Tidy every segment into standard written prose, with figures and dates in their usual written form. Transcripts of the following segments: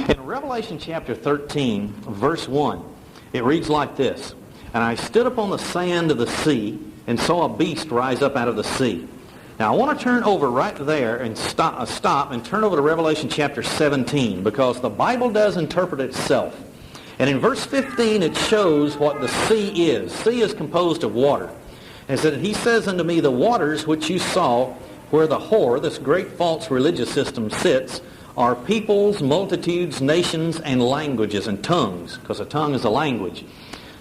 In Revelation chapter 13, verse 1, it reads like this: "And I stood upon the sand of the sea, and saw a beast rise up out of the sea." Now I want to turn over right there and stop and turn over to Revelation chapter 17, because the Bible does interpret itself. And in verse 15 it shows what the sea is. Sea is composed of water. And it said, "He says unto me, the waters which you saw where the whore," this great false religious system, "sits, are peoples, multitudes, nations, and languages," and tongues, because a tongue is a language.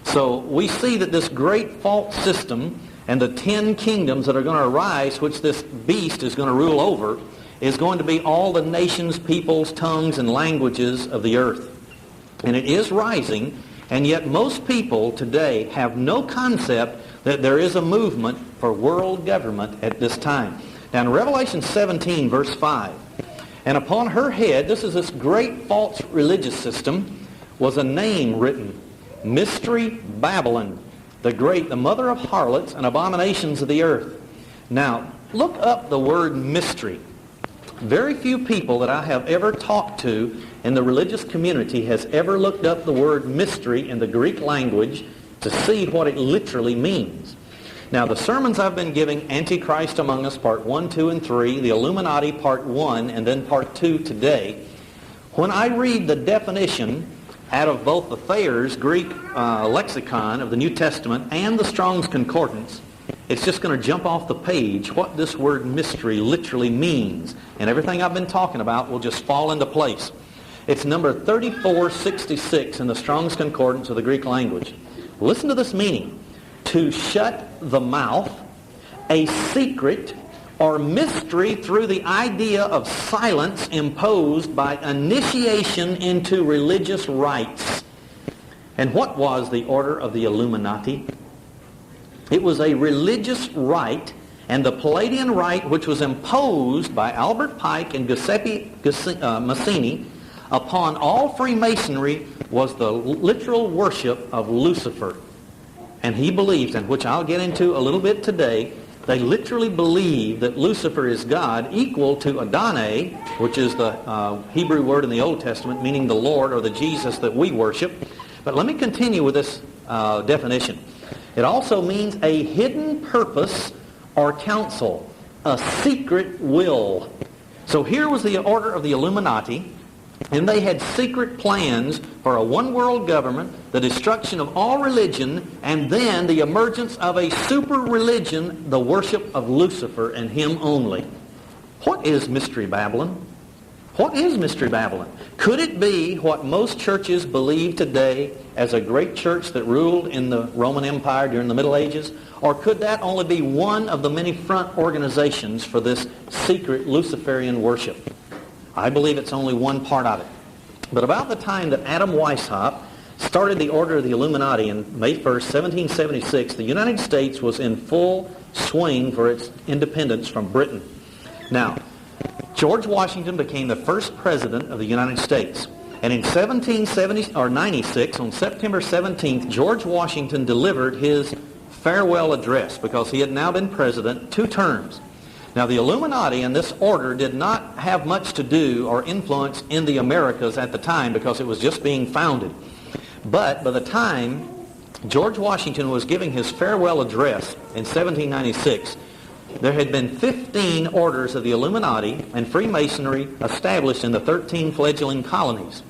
So we see that this great false system and the 10 kingdoms that are going to arise, which this beast is going to rule over, is going to be all the nations, peoples, tongues, and languages of the earth. And it is rising, and yet most people today have no concept that there is a movement for world government at this time. Now in Revelation 17, verse 5, "And upon her head," this is this great false religious system, "was a name written, Mystery Babylon, the great, the mother of harlots and abominations of the earth." Now, look up the word mystery. Very few people that I have ever talked to in the religious community has ever looked up the word mystery in the Greek language to see what it literally means. Now, the sermons I've been giving, Antichrist Among Us, Part 1, 2, and 3, the Illuminati, Part 1, and then Part 2 today, when I read the definition out of both the Thayer's Greek lexicon of the New Testament and the Strong's Concordance, it's just going to jump off the page what this word mystery literally means. And everything I've been talking about will just fall into place. It's number 3466 in the Strong's Concordance of the Greek language. Listen to this meaning: to shut the mouth, a secret or mystery through the idea of silence imposed by initiation into religious rites. And what was the Order of the Illuminati? It was a religious rite, and the Palladian rite, which was imposed by Albert Pike and Giuseppe Mazzini upon all Freemasonry, was the literal worship of Lucifer. And he believes, and which I'll get into a little bit today, they literally believe that Lucifer is God, equal to Adonai, which is the Hebrew word in the Old Testament, meaning the Lord or the Jesus that we worship. But let me continue with this definition. It also means a hidden purpose or counsel, a secret will. So here was the Order of the Illuminati, and they had secret plans for a one-world government, the destruction of all religion, and then the emergence of a super religion, the worship of Lucifer and him only. What is Mystery Babylon? What is Mystery Babylon? Could it be what most churches believe today as a great church that ruled in the Roman Empire during the Middle Ages? Or could that only be one of the many front organizations for this secret Luciferian worship? I believe it's only one part of it. But about the time that Adam Weishaupt started the Order of the Illuminati on May 1st, 1776, the United States was in full swing for its independence from Britain. Now, George Washington became the first president of the United States. And in 1796, on September 17th, George Washington delivered his farewell address because he had now been president 2 terms. Now, the Illuminati and this order did not have much to do or influence in the Americas at the time because it was just being founded. But by the time George Washington was giving his farewell address in 1796, there had been 15 orders of the Illuminati and Freemasonry established in the 13 fledgling colonies.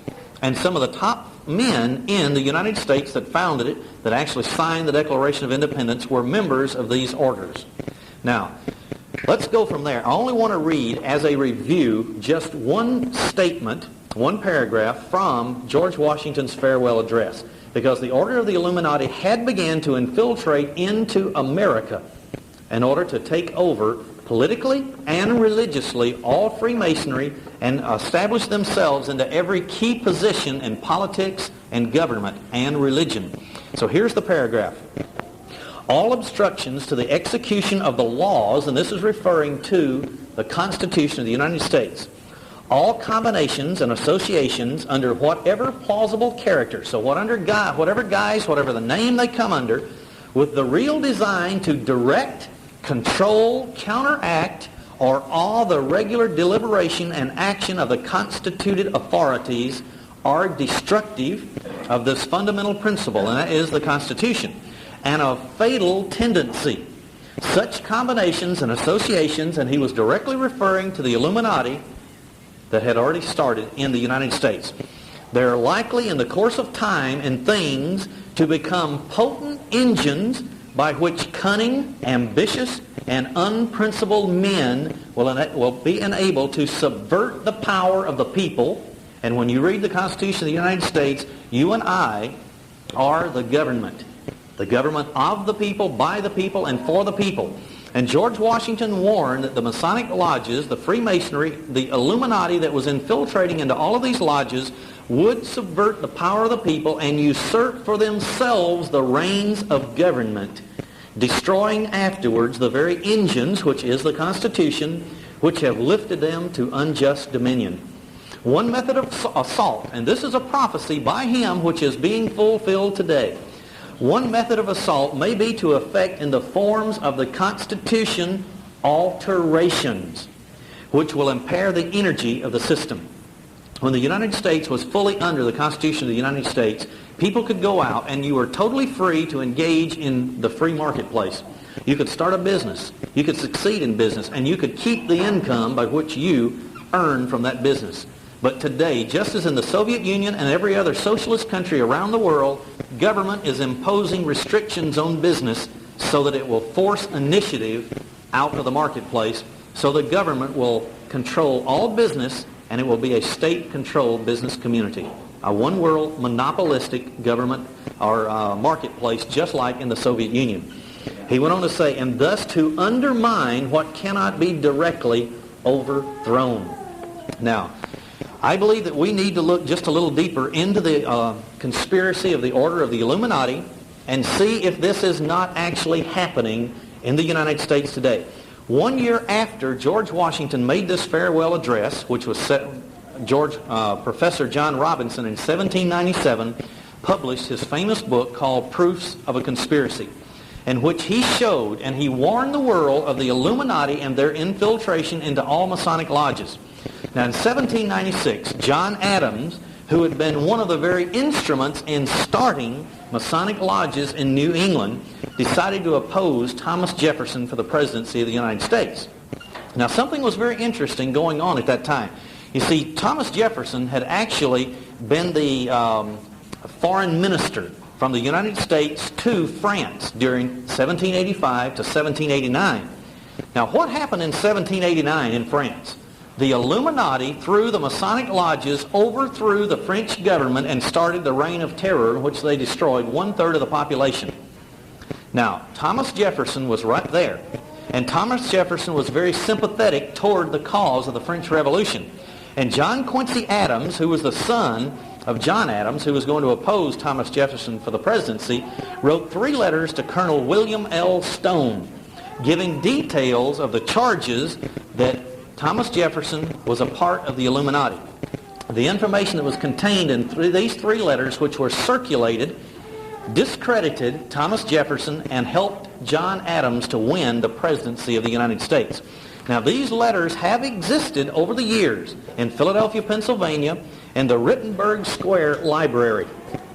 And some of the top men in the United States that founded it, that actually signed the Declaration of Independence, were members of these orders. Now, let's go from there. I only want to read, as a review, just one statement, one paragraph from George Washington's farewell address, because the Order of the Illuminati had begun to infiltrate into America in order to take over politically and religiously all Freemasonry and establish themselves into every key position in politics and government and religion. So here's the paragraph. All obstructions to the execution of the laws, and this is referring to the Constitution of the United States, all combinations and associations under whatever plausible character, so whatever the name they come under, with the real design to direct, control, counteract, or awe the regular deliberation and action of the constituted authorities, are destructive of this fundamental principle, and that is the Constitution, and a fatal tendency. Such combinations and associations, and he was directly referring to the Illuminati that had already started in the United States. They're likely in the course of time and things to become potent engines by which cunning, ambitious, and unprincipled men will be enabled to subvert the power of the people. And when you read the Constitution of the United States, you and I are the government. The government of the people, by the people, and for the people. And George Washington warned that the Masonic lodges, the Freemasonry, the Illuminati that was infiltrating into all of these lodges would subvert the power of the people and usurp for themselves the reins of government, destroying afterwards the very engines, which is the Constitution, which have lifted them to unjust dominion. One method of assault, and this is a prophecy by him which is being fulfilled today. One method of assault may be to effect in the forms of the Constitution alterations, which will impair the energy of the system. When the United States was fully under the Constitution of the United States, people could go out and you were totally free to engage in the free marketplace. You could start a business, you could succeed in business, and you could keep the income by which you earn from that business. But today, just as in the Soviet Union and every other socialist country around the world, government is imposing restrictions on business so that it will force initiative out of the marketplace, so the government will control all business, and it will be a state-controlled business community. A one-world monopolistic government or marketplace, just like in the Soviet Union. He went on to say, and thus to undermine what cannot be directly overthrown. Now, I believe that we need to look just a little deeper into the conspiracy of the Order of the Illuminati and see if this is not actually happening in the United States today. 1 year after George Washington made this farewell address, which was Professor John Robinson in 1797 published his famous book called Proofs of a Conspiracy, in which he showed and he warned the world of the Illuminati and their infiltration into all Masonic lodges. Now in 1796, John Adams, who had been one of the very instruments in starting Masonic lodges in New England, decided to oppose Thomas Jefferson for the presidency of the United States. Now something was very interesting going on at that time. You see, Thomas Jefferson had actually been the foreign minister from the United States to France during 1785 to 1789. Now what happened in 1789 in France? The Illuminati, through the Masonic lodges, overthrew the French government and started the reign of terror in which they destroyed 1/3 of the population. Now, Thomas Jefferson was right there. And Thomas Jefferson was very sympathetic toward the cause of the French Revolution. And John Quincy Adams, who was the son of John Adams, who was going to oppose Thomas Jefferson for the presidency, wrote 3 letters to Colonel William L. Stone, giving details of the charges that Thomas Jefferson was a part of the Illuminati. The information that was contained in these 3 letters, which were circulated, discredited Thomas Jefferson and helped John Adams to win the presidency of the United States. Now these letters have existed over the years in Philadelphia, Pennsylvania, in the Rittenberg Square Library.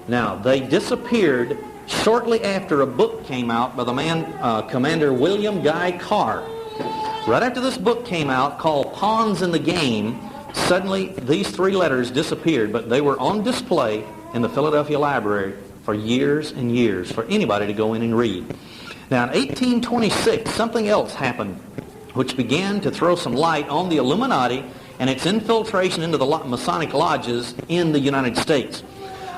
Now they disappeared shortly after a book came out by the man, Commander William Guy Carr. Right after this book came out called Pawns in the Game, suddenly these 3 letters disappeared, but they were on display in the Philadelphia Library for years and years for anybody to go in and read. Now in 1826, something else happened which began to throw some light on the Illuminati and its infiltration into the Masonic lodges in the United States.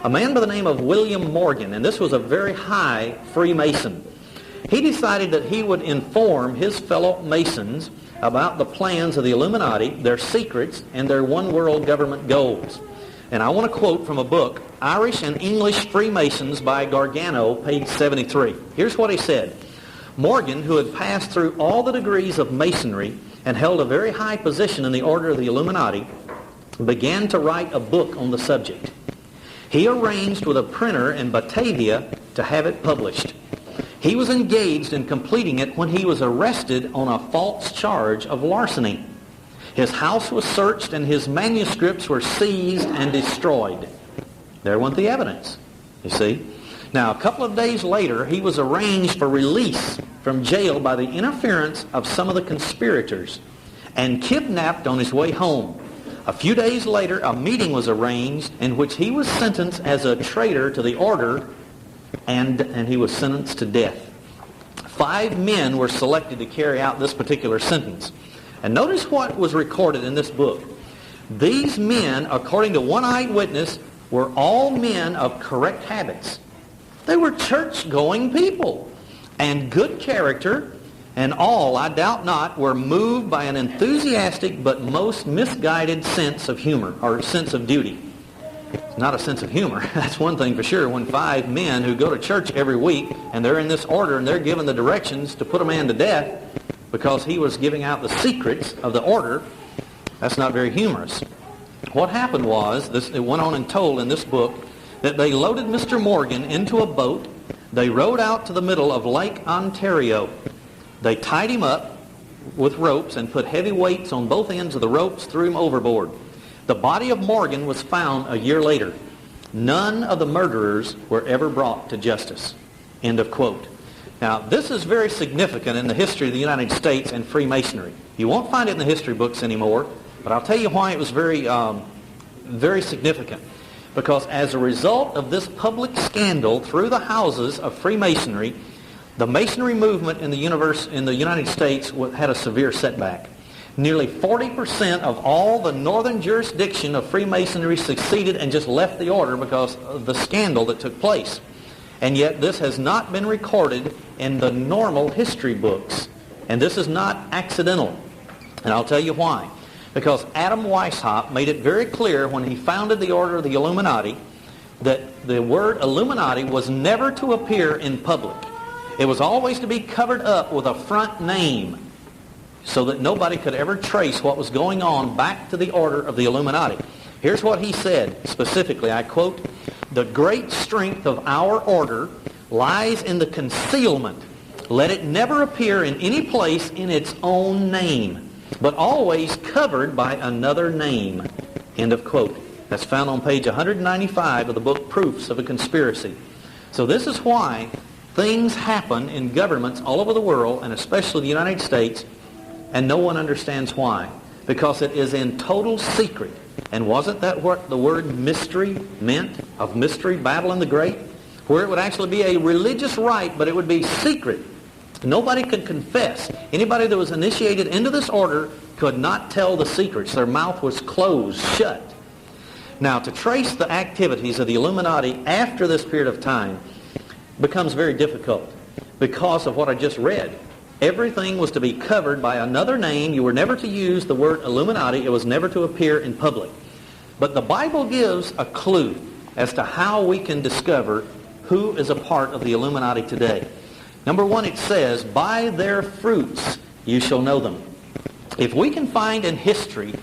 A man by the name of William Morgan, and this was a very high Freemason, he decided that he would inform his fellow Masons about the plans of the Illuminati, their secrets, and their one-world government goals. And I want to quote from a book, Irish and English Freemasons by Gargano, page 73. Here's what he said. Morgan, who had passed through all the degrees of Masonry and held a very high position in the Order of the Illuminati, began to write a book on the subject. He arranged with a printer in Batavia to have it published. He was engaged in completing it when he was arrested on a false charge of larceny. His house was searched and his manuscripts were seized and destroyed. There went the evidence, you see. Now, a couple of days later, he was arranged for release from jail by the interference of some of the conspirators and kidnapped on his way home. A few days later, a meeting was arranged in which he was sentenced as a traitor to the order, and he was sentenced to death. 5 men were selected to carry out this particular sentence. And notice what was recorded in this book. These men, according to one eyewitness, were all men of correct habits. They were church-going people and good character, and all, I doubt not, were moved by an enthusiastic but most misguided sense of humor, or sense of duty. It's not a sense of humor. That's one thing for sure. When 5 men who go to church every week, and they're in this order, and they're given the directions to put a man to death because he was giving out the secrets of the order, that's not very humorous. What happened was, it went on and told in this book, that they loaded Mr. Morgan into a boat. They rowed out to the middle of Lake Ontario. They tied him up with ropes and put heavy weights on both ends of the ropes, threw him overboard. The body of Morgan was found a year later. None of the murderers were ever brought to justice. End of quote. Now, this is very significant in the history of the United States and Freemasonry. You won't find it in the history books anymore, but I'll tell you why it was very significant. Because as a result of this public scandal through the houses of Freemasonry, the Masonry movement in the United States had a severe setback. Nearly 40% of all the northern jurisdiction of Freemasonry seceded and just left the order because of the scandal that took place. And yet this has not been recorded in the normal history books. And this is not accidental. And I'll tell you why. Because Adam Weishaupt made it very clear when he founded the Order of the Illuminati that the word Illuminati was never to appear in public. It was always to be covered up with a front name so that nobody could ever trace what was going on back to the Order of the Illuminati. Here's what he said specifically, I quote, "The great strength of our order lies in the concealment. Let it never appear in any place in its own name, but always covered by another name." End of quote. That's found on page 195 of the book Proofs of a Conspiracy. So this is why things happen in governments all over the world, and especially the United States, and no one understands why. Because it is in total secret. And wasn't that what the word mystery meant? Of mystery, Babylon the Great? Where it would actually be a religious rite, but it would be secret. Nobody could confess. Anybody that was initiated into this order could not tell the secrets. Their mouth was closed, shut. Now, to trace the activities of the Illuminati after this period of time becomes very difficult because of what I just read. Everything was to be covered by another name. You were never to use the word Illuminati. It was never to appear in public. But the Bible gives a clue as to how we can discover who is a part of the Illuminati today. Number one, it says, "By their fruits you shall know them." If we can find in history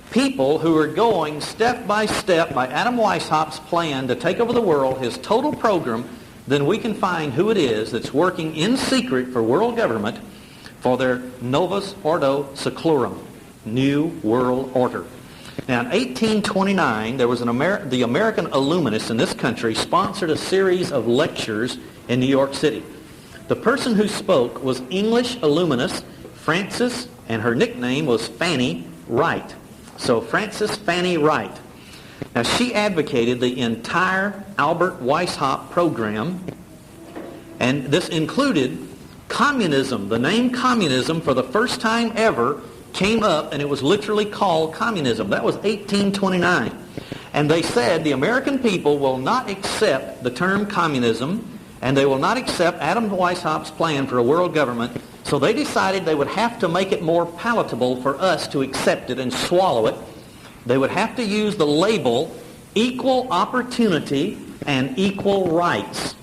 people who are going step by step by Adam Weishaupt's plan to take over the world, his total program, then we can find who it is that's working in secret for world government for their Novus, Ordo, Seclorum, New World Order. Now, in 1829, there was the American Illuminists in this country sponsored a series of lectures in New York City. The person who spoke was English Illuminist Frances, and her nickname was Fanny Wright. So Frances Fanny Wright. Now, she advocated the entire Albert Weishaupt program, and this included communism. The name communism, for the first time ever, came up, and it was literally called communism. That was 1829. And they said the American people will not accept the term communism, and they will not accept Adam Weishaupt's plan for a world government, so they decided they would have to make it more palatable for us to accept it and swallow it. They would have to use the label equal opportunity and equal rights.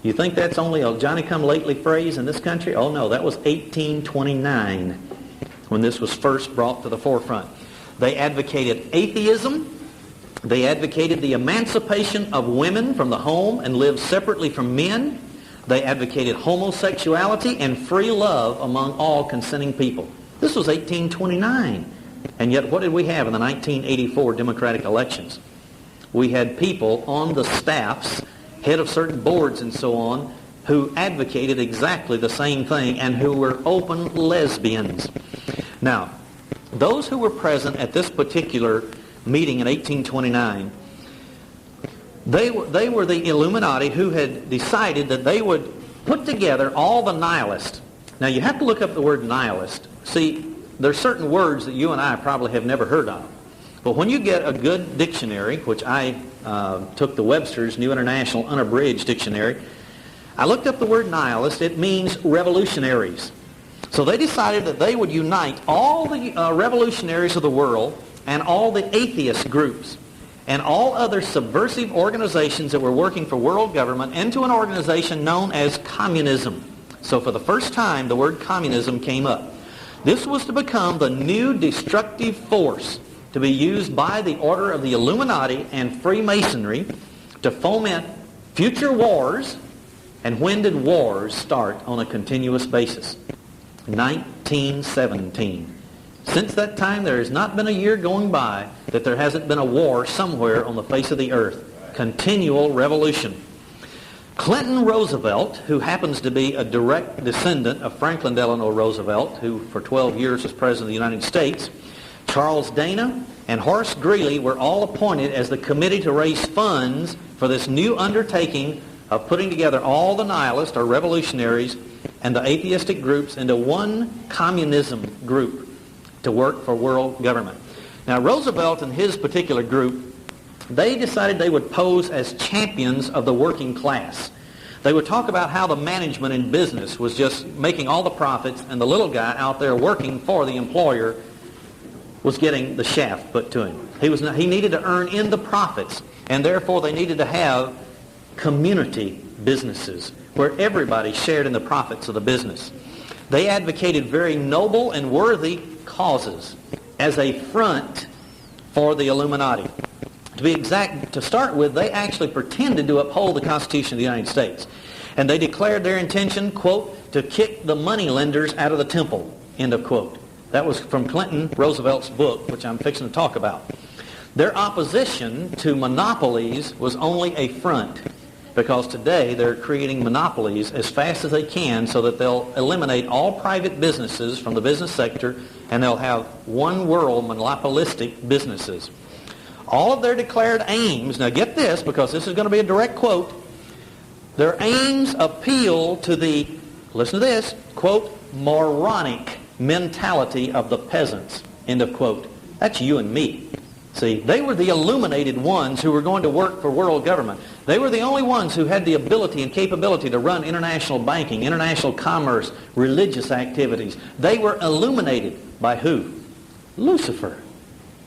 You think that's only a Johnny-come-lately phrase in this country? Oh no, that was 1829 when this was first brought to the forefront. They advocated atheism. They advocated the emancipation of women from the home and live separately from men. They advocated homosexuality and free love among all consenting people. This was 1829. And yet what did we have in the 1984 Democratic elections? we had people on the staffs, head of certain boards and so on, who advocated exactly the same thing and who were open lesbians. Now, those who were present at this particular meeting in 1829, they were the Illuminati who had decided that they would put together all the nihilists. Now, you have to look up the word nihilist. See, there's certain words that you and I probably have never heard of. But when you get a good dictionary, which I took the Webster's New International Unabridged Dictionary, I looked up the word nihilist. It means revolutionaries. So they decided that they would unite all the revolutionaries of the world and all the atheist groups and all other subversive organizations that were working for world government into an organization known as communism. So for the first time, the word communism came up. This was to become the new destructive force to be used by the order of the Illuminati and Freemasonry to foment future wars. And when did wars start on a continuous basis? 1917. Since that time, there has not been a year going by that there hasn't been a war somewhere on the face of the earth. Continual revolution. Clinton Roosevelt, who happens to be a direct descendant of Franklin Delano Roosevelt, who for 12 years was President of the United States, Charles Dana, and Horace Greeley were all appointed as the committee to raise funds for this new undertaking of putting together all the nihilists or revolutionaries and the atheistic groups into one communism group to work for world government. Now, Roosevelt and his particular group, they decided they would pose as champions of the working class. They would talk about how the management in business was just making all the profits and the little guy out there working for the employer was getting the shaft put to him. He needed to earn in the profits, and therefore they needed to have community businesses where everybody shared in the profits of the business. They advocated very noble and worthy causes as a front for the Illuminati. To be exact, to start with, they actually pretended to uphold the Constitution of the United States. And they declared their intention, quote, to kick the money lenders out of the temple, end of quote. That was from Clinton Roosevelt's book, which I'm fixing to talk about. Their opposition to monopolies was only a front, because today they're creating monopolies as fast as they can so that they'll eliminate all private businesses from the business sector and they'll have one world monopolistic businesses. All of their declared aims, now get this because this is going to be a direct quote, their aims appeal to the, listen to this, quote, moronic mentality of the peasants, end of quote. That's you and me. See, they were the illuminated ones who were going to work for world government. They were the only ones who had the ability and capability to run international banking, international commerce, religious activities. They were illuminated by who? Lucifer,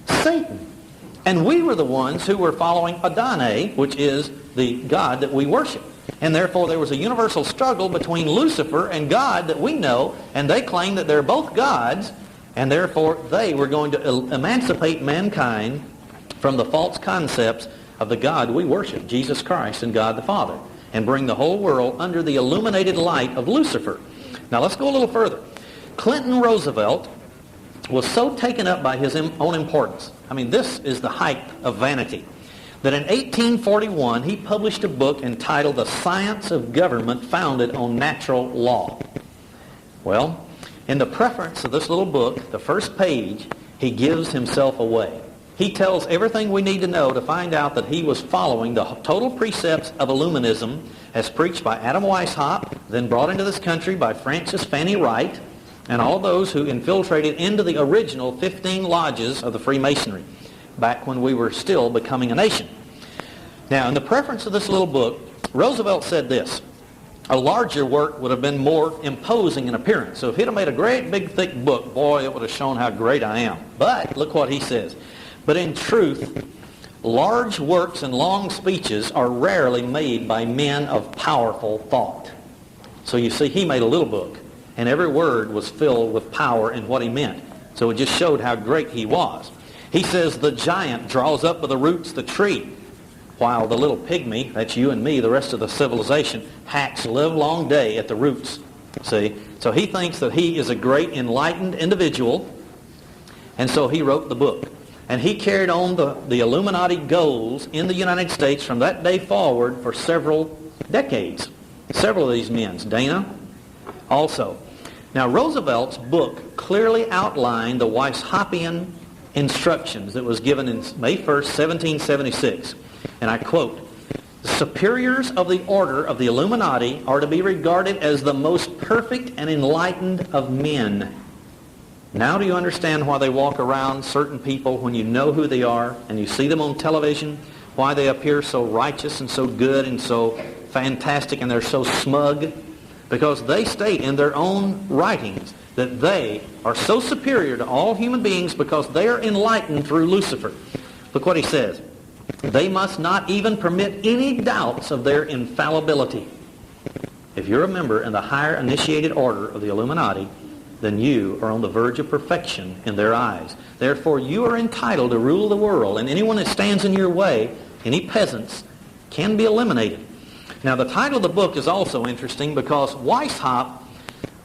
Satan. And we were the ones who were following Adonai, which is the God that we worship. And therefore there was a universal struggle between Lucifer and God that we know, and they claim that they're both gods, and therefore they were going to emancipate mankind from the false concepts of the God we worship, Jesus Christ and God the Father, and bring the whole world under the illuminated light of Lucifer. Now let's go a little further. Clinton Roosevelt was so taken up by his own importance. I mean, this is the height of vanity. That in 1841 he published a book entitled The Science of Government Founded on Natural Law. Well, in the preface of this little book, the first page, he gives himself away. He tells everything we need to know to find out that he was following the total precepts of Illuminism as preached by Adam Weishaupt, then brought into this country by Francis Fanny Wright, and all those who infiltrated into the original 15 lodges of the Freemasonry, back when we were still becoming a nation. Now, in the preface of this little book, Roosevelt said this: a larger work would have been more imposing in appearance. So if he'd have made a great big thick book, boy, it would have shown how great I am. But look what he says. But in truth, large works and long speeches are rarely made by men of powerful thought. So you see, he made a little book, and every word was filled with power in what he meant. So it just showed how great he was. He says the giant draws up by the roots the tree, while the little pygmy, that's you and me, the rest of the civilization, hacks livelong day at the roots. See? So he thinks that he is a great enlightened individual, and so he wrote the book. And he carried on the Illuminati goals in the United States from that day forward for several decades. Several of these men, Dana also. Now, Roosevelt's book clearly outlined the Weisshoppian instructions that was given in May 1st, 1776. And I quote, "The superiors of the order of the Illuminati are to be regarded as the most perfect and enlightened of men." Now do you understand why they walk around certain people when you know who they are and you see them on television, why they appear so righteous and so good and so fantastic and they're so smug? Because they state in their own writings that they are so superior to all human beings because they are enlightened through Lucifer. Look what he says. They must not even permit any doubts of their infallibility. If you're a member in the higher initiated order of the Illuminati, then you are on the verge of perfection in their eyes. Therefore, you are entitled to rule the world, and anyone that stands in your way, any peasants, can be eliminated. Now, the title of the book is also interesting because Weishaupt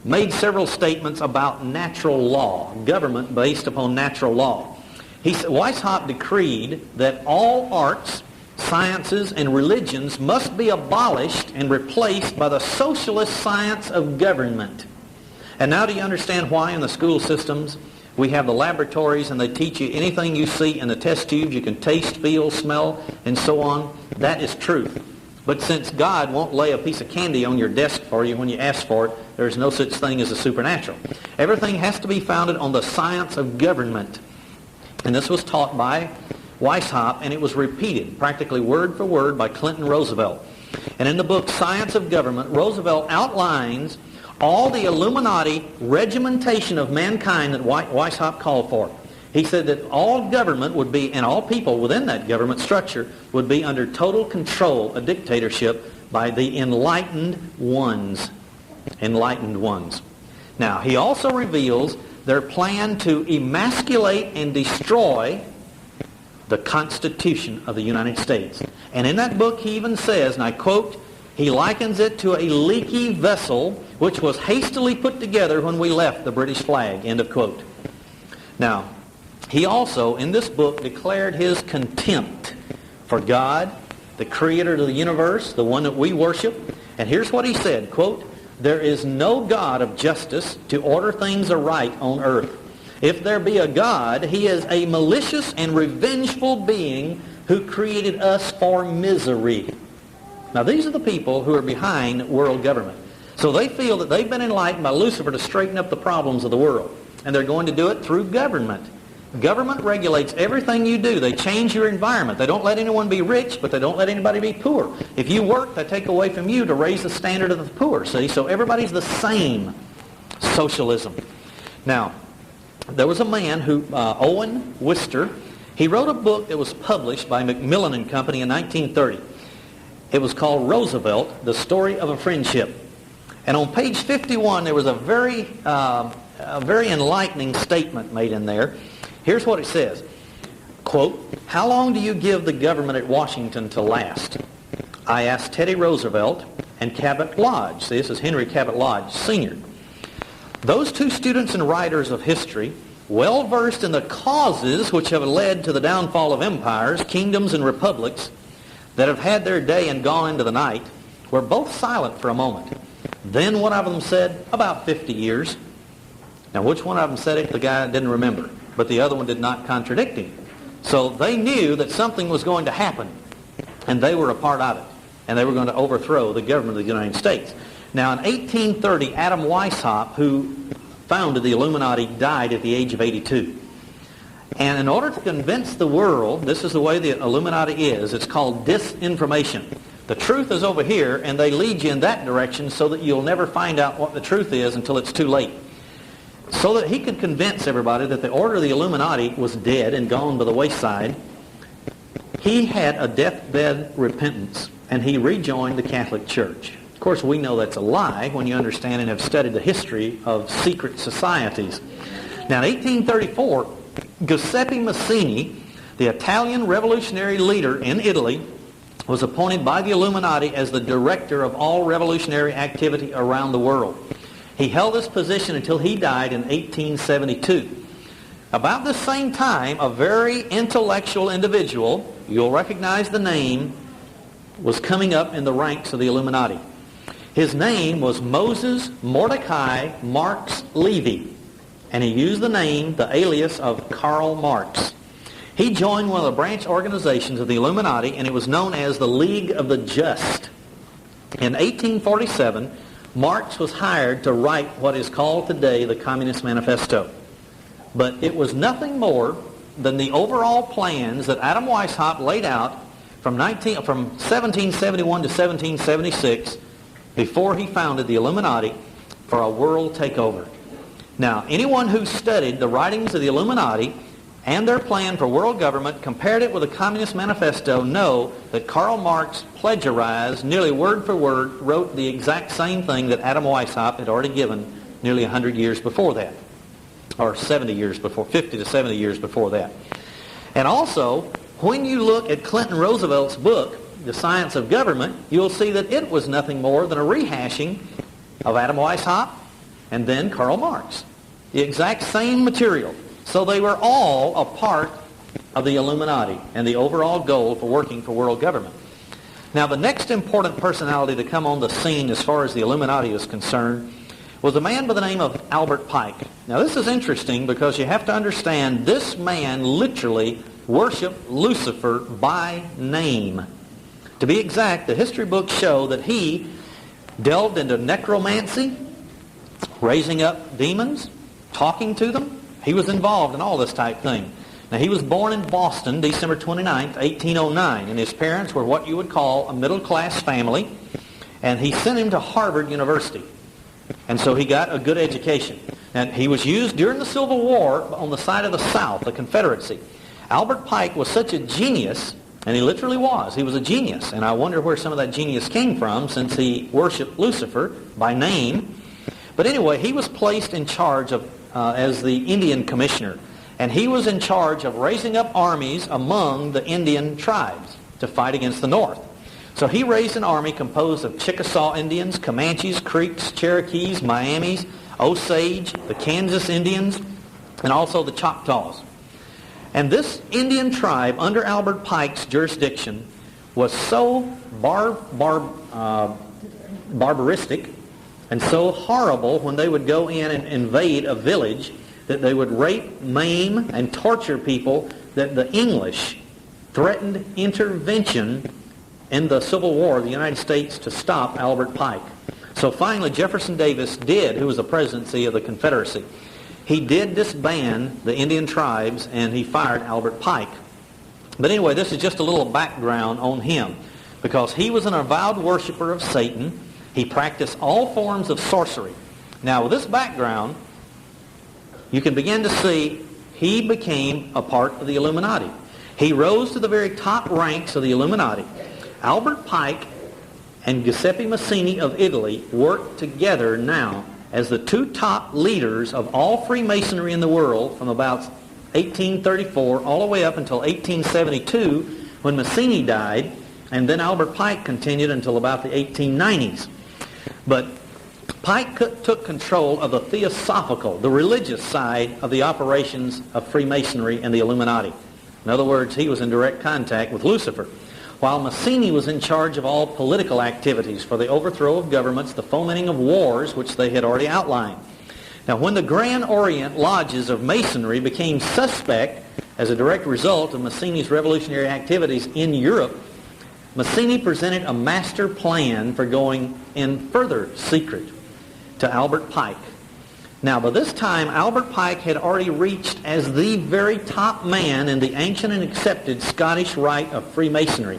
made several statements about natural law, government based upon natural law. Weishaupt decreed that all arts, sciences, and religions must be abolished and replaced by the socialist science of government. And now do you understand why in the school systems we have the laboratories and they teach you anything you see in the test tubes you can taste, feel, smell, and so on? That is truth. But since God won't lay a piece of candy on your desk for you when you ask for it, there's no such thing as a supernatural. Everything has to be founded on the science of government. And this was taught by Weishaupt, and it was repeated practically word for word by Clinton Roosevelt. And in the book Science of Government, Roosevelt outlines all the Illuminati regimentation of mankind that Weishaupt called for. He said that all government would be, and all people within that government structure would be under total control, a dictatorship, by the enlightened ones. Enlightened ones. Now, he also reveals their plan to emasculate and destroy the Constitution of the United States. And in that book he even says, and I quote, he likens it to a leaky vessel which was hastily put together when we left the British flag, end of quote. Now, he also, in this book, declared his contempt for God, the creator of the universe, the one that we worship. And here's what he said, quote, "There is no God of justice to order things aright on earth. If there be a God, he is a malicious and revengeful being who created us for misery." Now, these are the people who are behind world government. So they feel that they've been enlightened by Lucifer to straighten up the problems of the world. And they're going to do it through government. Government regulates everything you do. They change your environment. They don't let anyone be rich, but they don't let anybody be poor. If you work, they take away from you to raise the standard of the poor. See, so everybody's the same. Socialism. Now, there was a man who, Owen Wister, he wrote a book that was published by Macmillan and Company in 1930. It was called Roosevelt, The Story of a Friendship. And on page 51, there was a very enlightening statement made in there. Here's what it says, quote, "How long do you give the government at Washington to last? I asked Teddy Roosevelt and Cabot Lodge." See, this is Henry Cabot Lodge, Sr. "Those two students and writers of history, well versed in the causes which have led to the downfall of empires, kingdoms, and republics that have had their day and gone into the night, were both silent for a moment. Then one of them said, 'About 50 years.' Now, which one of them said it? The guy didn't remember. But the other one did not contradict him. So they knew that something was going to happen, and they were a part of it. And they were going to overthrow the government of the United States. Now, in 1830, Adam Weishaupt, who founded the Illuminati, died at the age of 82. And in order to convince the world, this is the way the Illuminati is, it's called disinformation. The truth is over here, and they lead you in that direction so that you'll never find out what the truth is until it's too late. So that he could convince everybody that the order of the Illuminati was dead and gone by the wayside, he had a deathbed repentance, and he rejoined the Catholic Church. Of course, we know that's a lie when you understand and have studied the history of secret societies. Now, in 1834, Giuseppe Mazzini, the Italian revolutionary leader in Italy, was appointed by the Illuminati as the director of all revolutionary activity around the world. He held this position until he died in 1872. About the same time, a very intellectual individual, you'll recognize the name, was coming up in the ranks of the Illuminati. His name was Moses Mordecai Marx Levy, and he used the name, the alias of Karl Marx. He joined one of the branch organizations of the Illuminati, and it was known as the League of the Just. In 1847, Marx was hired to write what is called today the Communist Manifesto. But it was nothing more than the overall plans that Adam Weishaupt laid out from 1771 to 1776 before he founded the Illuminati for a world takeover. Now, anyone who studied the writings of the Illuminati and their plan for world government, compared it with the Communist Manifesto, know that Karl Marx plagiarized, nearly word for word, wrote the exact same thing that Adam Weishaupt had already given nearly 100 years before that, or 70 years before, 50 to 70 years before that. And also, when you look at Clinton Roosevelt's book, The Science of Government, you'll see that it was nothing more than a rehashing of Adam Weishaupt and then Karl Marx. The exact same material. So they were all a part of the Illuminati and the overall goal for working for world government. Now, the next important personality to come on the scene as far as the Illuminati is concerned was a man by the name of Albert Pike. Now, this is interesting because you have to understand this man literally worshiped Lucifer by name. To be exact, the history books show that he delved into necromancy, raising up demons, talking to them. He was involved in all this type thing. Now, he was born in Boston, December 29th, 1809, and his parents were what you would call a middle-class family, and he sent him to Harvard University. And so he got a good education. And he was used during the Civil War on the side of the South, the Confederacy. Albert Pike was such a genius, and he literally was. He was a genius, and I wonder where some of that genius came from since he worshipped Lucifer by name. But anyway, he was placed in charge of as the Indian commissioner, and he was in charge of raising up armies among the Indian tribes to fight against the North. So he raised an army composed of Chickasaw Indians, Comanches, Creeks, Cherokees, Miamis, Osage, the Kansas Indians, and also the Choctaws. And this Indian tribe under Albert Pike's jurisdiction was so barbaristic and so horrible when they would go in and invade a village that they would rape, maim, and torture people, that the English threatened intervention in the Civil War of the United States to stop Albert Pike. So finally Jefferson Davis did, who was the presidency of the Confederacy, he did disband the Indian tribes and he fired Albert Pike. But anyway, this is just a little background on him, because he was an avowed worshiper of Satan. He practiced all forms of sorcery. Now, with this background, you can begin to see he became a part of the Illuminati. He rose to the very top ranks of the Illuminati. Albert Pike and Giuseppe Mazzini of Italy worked together now as the two top leaders of all Freemasonry in the world from about 1834 all the way up until 1872, when Mazzini died, and then Albert Pike continued until about the 1890s. But Pike took control of the theosophical, the religious side of the operations of Freemasonry and the Illuminati. In other words, he was in direct contact with Lucifer, while Mazzini was in charge of all political activities for the overthrow of governments, the fomenting of wars, which they had already outlined. Now, when the Grand Orient lodges of Masonry became suspect as a direct result of Mazzini's revolutionary activities in Europe, Mazzini presented a master plan for going in further secret to Albert Pike. Now, by this time, Albert Pike had already reached as the very top man in the ancient and accepted Scottish Rite of Freemasonry.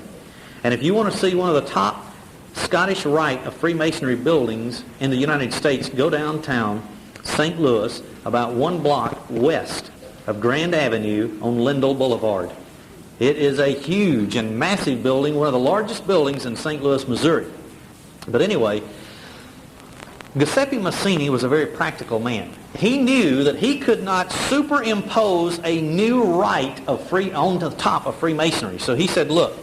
And if you want to see one of the top Scottish Rite of Freemasonry buildings in the United States, go downtown St. Louis, about 1 block west of Grand Avenue on Lindell Boulevard. It is a huge and massive building, one of the largest buildings in St. Louis, Missouri. But anyway, Giuseppe Mazzini was a very practical man. He knew that he could not superimpose a new rite on the top of Freemasonry. So he said, look,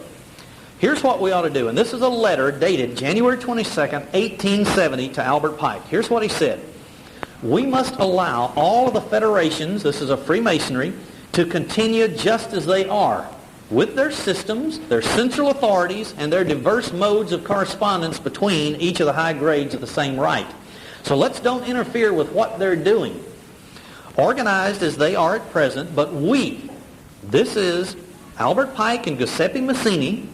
here's what we ought to do. And this is a letter dated January 22nd, 1870 to Albert Pike. Here's what he said. we must allow all of the federations, this is a Freemasonry, to continue just as they are, with their systems, their central authorities, and their diverse modes of correspondence between each of the high grades of the same rite. So let's don't interfere with what they're doing. Organized as they are at present, but we, this is Albert Pike and Giuseppe Mazzini,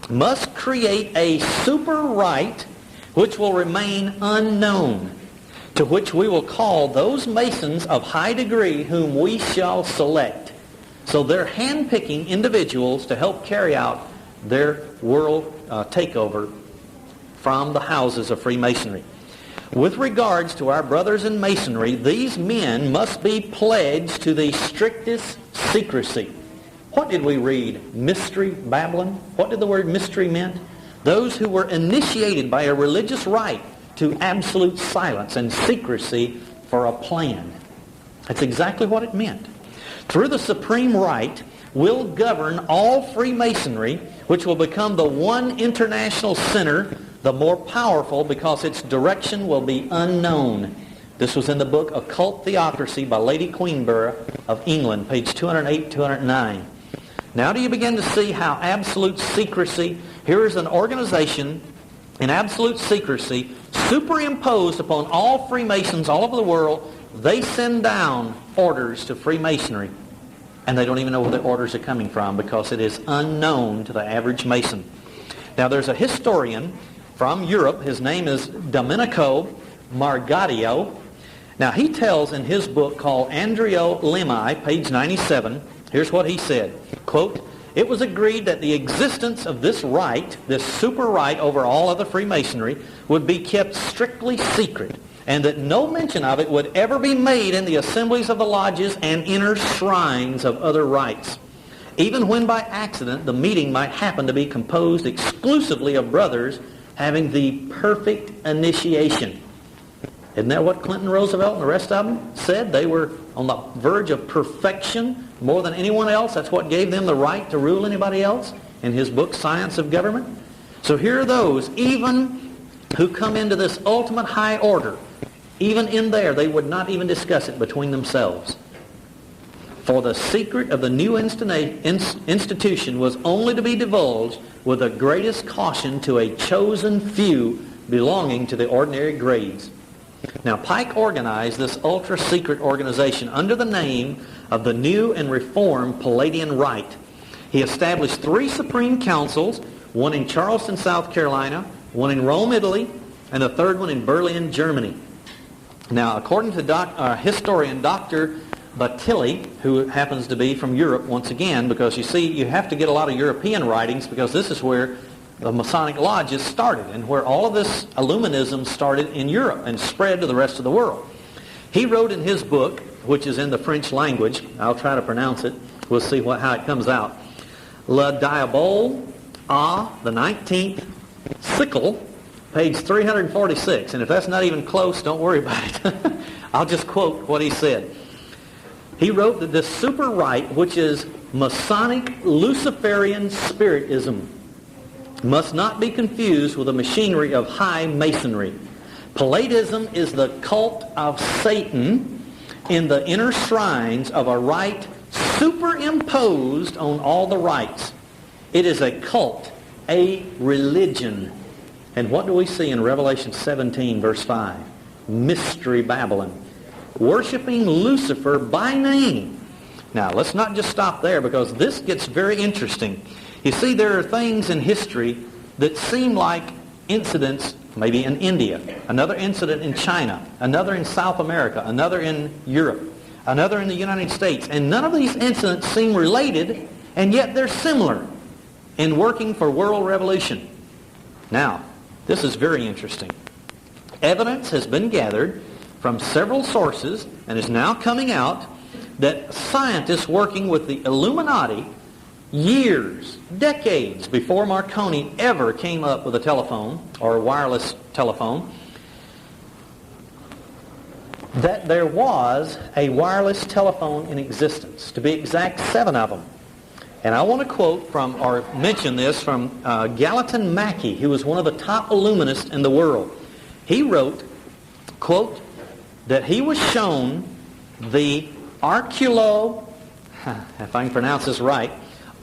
must create a super rite which will remain unknown, to which we will call those Masons of high degree whom we shall select. So they're hand-picking individuals to help carry out their world takeover from the houses of Freemasonry. With regards to our brothers in Masonry, these men must be pledged to the strictest secrecy. What did we read? Mystery Babylon? What did the word mystery mean? Those who were initiated by a religious rite to absolute silence and secrecy for a plan. That's exactly what it meant. Through the supreme rite will govern all Freemasonry, which will become the one international center, the more powerful because its direction will be unknown. This was in the book Occult Theocracy by Lady Queenborough of England, page 208, 209. Now do you begin to see how absolute secrecy, here is an organization in absolute secrecy, superimposed upon all Freemasons all over the world. They send down orders to Freemasonry, and they don't even know where the orders are coming from because it is unknown to the average Mason. Now there's a historian from Europe. His name is Domenico Margadio. Now he tells in his book called Andrio Lemmi, page 97, here's what he said, quote, "It was agreed that the existence of this rite, this super rite over all other Freemasonry, would be kept strictly secret, and that no mention of it would ever be made in the assemblies of the lodges and inner shrines of other rites, even when by accident the meeting might happen to be composed exclusively of brothers having the perfect initiation." Isn't that what Clinton Roosevelt and the rest of them said? They were on the verge of perfection more than anyone else. That's what gave them the right to rule anybody else in his book, Science of Government. So here are those, even who come into this ultimate high order. Even in there, they would not even discuss it between themselves. For the secret of the new institution was only to be divulged with the greatest caution to a chosen few belonging to the ordinary grades. Now, Pike organized this ultra-secret organization under the name of the New and Reformed Palladian Rite. He established 3 supreme councils, one in Charleston, South Carolina, one in Rome, Italy, and the third one in Berlin, Germany. Now, according to historian Dr. Battilli, who happens to be from Europe once again, because you see, you have to get a lot of European writings because this is where the Masonic lodges started and where all of this Illuminism started in Europe and spread to the rest of the world. He wrote in his book, which is in the French language, I'll try to pronounce it, we'll see how it comes out, Le Diable a the 19th Siècle, page 346. And if that's not even close, don't worry about it. I'll just quote what he said. He wrote that this super rite, which is Masonic Luciferian Spiritism, must not be confused with the machinery of high Masonry. Palladism is the cult of Satan in the inner shrines of a rite superimposed on all the rites. It is a cult, a religion. And what do we see in Revelation 17, verse 5? Mystery Babylon. Worshipping Lucifer by name. Now, let's not just stop there because this gets very interesting. You see, there are things in history that seem like incidents, maybe in India, another incident in China, another in South America, another in Europe, another in the United States. And none of these incidents seem related, and yet they're similar in working for world revolution. Now, this is very interesting. Evidence has been gathered from several sources and is now coming out that scientists working with the Illuminati years, decades before Marconi ever came up with a telephone or a wireless telephone, that there was a wireless telephone in existence. To be exact, 7 of them. And I want to quote from, or mention this from Gallatin Mackey, who was one of the top illuminists in the world. He wrote, quote, that he was shown the Arcula, if I can pronounce this right,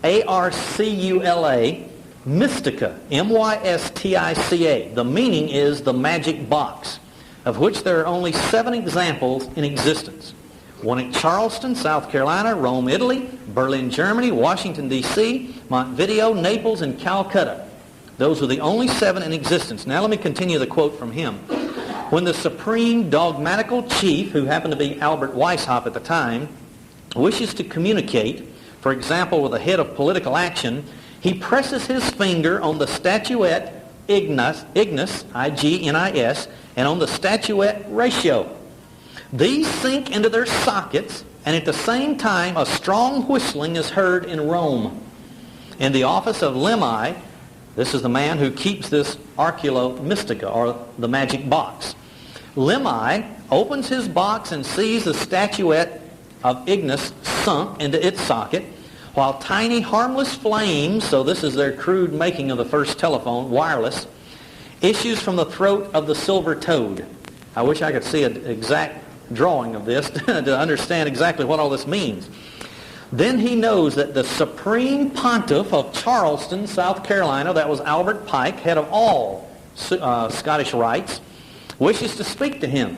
Arcula Mystica, Mystica. The meaning is the magic box, of which there are only 7 examples in existence. One at Charleston, South Carolina, Rome, Italy, Berlin, Germany, Washington, D.C., Montevideo, Naples, and Calcutta. Those are the only 7 in existence. Now let me continue the quote from him. When the supreme dogmatical chief, who happened to be Albert Weishaupt at the time, wishes to communicate, for example, with the head of political action, he presses his finger on the statuette Ignis, I-G-N-I-S, and on the statuette ratio. These sink into their sockets, and at the same time a strong whistling is heard in Rome. In the office of Lemmi, this is the man who keeps this Arcula Mystica, or the magic box. Lemmi opens his box and sees the statuette of Ignis sunk into its socket, while tiny harmless flames, so this is their crude making of the first telephone, wireless, issues from the throat of the silver toad. I wish I could see an exact drawing of this to understand exactly what all this means. Then he knows that the supreme pontiff of Charleston, South Carolina, that was Albert Pike, head of all Scottish rites, wishes to speak to him.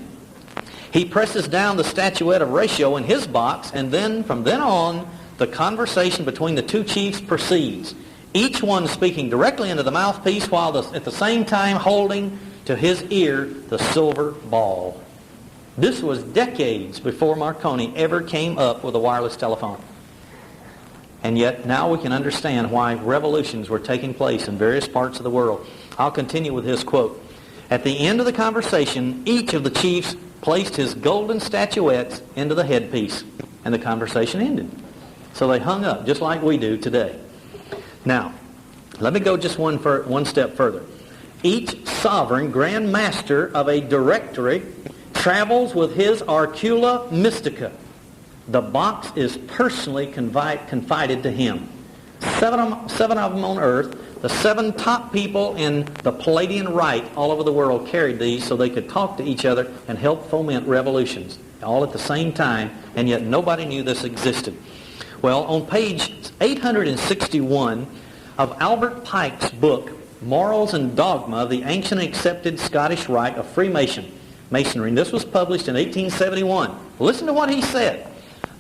He presses down the statuette of Ratio in his box, and then from then on, the conversation between the 2 chiefs proceeds, each one speaking directly into the mouthpiece while at the same time holding to his ear the silver ball. This was decades before Marconi ever came up with a wireless telephone. And yet now we can understand why revolutions were taking place in various parts of the world. I'll continue with his quote. At the end of the conversation, each of the chiefs placed his golden statuettes into the headpiece, and the conversation ended. So they hung up, just like we do today. Now, let me go just one step further. Each sovereign grand master of a directory travels with his Arcula Mystica. The box is personally confided to him. Seven of them on earth. The 7 top people in the Palladian Rite all over the world carried these so they could talk to each other and help foment revolutions, all at the same time, and yet nobody knew this existed. Well, on page 861 of Albert Pike's book, Morals and Dogma, the Ancient Accepted Scottish Rite of Freemasonry, and this was published in 1871. Listen to what he said.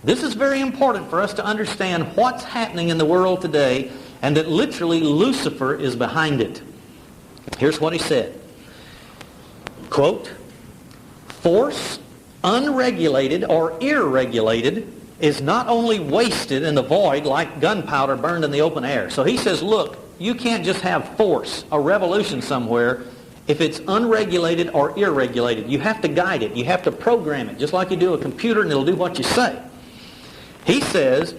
This is very important for us to understand what's happening in the world today, and that literally Lucifer is behind it. Here's what he said. Quote, "Force, unregulated or irregulated, is not only wasted in the void like gunpowder burned in the open air." So he says, look, you can't just have force, a revolution somewhere, if it's unregulated or irregulated. You have to guide it. You have to program it, just like you do a computer, and it'll do what you say. He says,